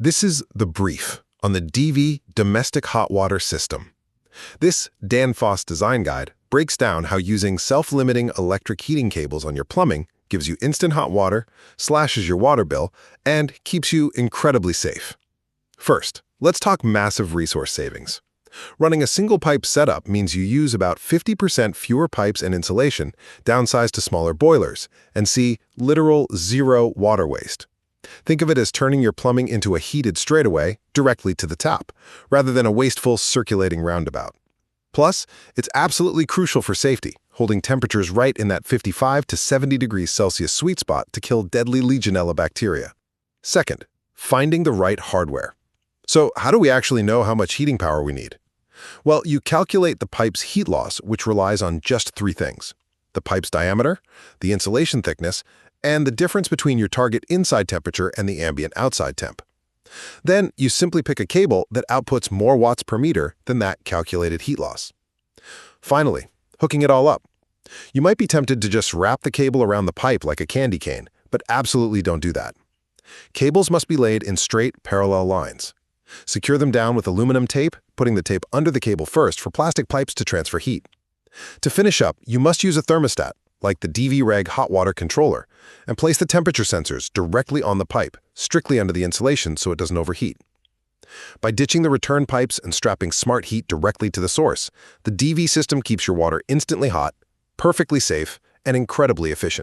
This is the brief on the DEVI domestic hot water system. This Danfoss design guide breaks down how using self-limiting electric heating cables on your plumbing gives you instant hot water, slashes your water bill, and keeps you incredibly safe. First, let's talk massive resource savings. Running a single pipe setup means you use about 50% fewer pipes and insulation, downsized to smaller boilers, and see literal zero water waste. Think of it as turning your plumbing into a heated straightaway directly to the tap, rather than a wasteful circulating roundabout. Plus, it's absolutely crucial for safety, holding temperatures right in that 55 to 70 degrees Celsius sweet spot to kill deadly Legionella bacteria. Second, finding the right hardware. So how do we actually know how much heating power we need? Well, you calculate the pipe's heat loss, which relies on just three things: the pipe's diameter, the insulation thickness, and the difference between your target inside temperature and the ambient outside temp. Then you simply pick a cable that outputs more watts per meter than that calculated heat loss. Finally, hooking it all up. You might be tempted to just wrap the cable around the pipe like a candy cane, but absolutely don't do that. Cables must be laid in straight, parallel lines. Secure them down with aluminum tape, putting the tape under the cable first for plastic pipes to transfer heat. To finish up, you must use a thermostat, like the DEVI Reg hot water controller, and place the temperature sensors directly on the pipe, strictly under the insulation so it doesn't overheat. By ditching the return pipes and strapping smart heat directly to the source, the DEVI system keeps your water instantly hot, perfectly safe, and incredibly efficient.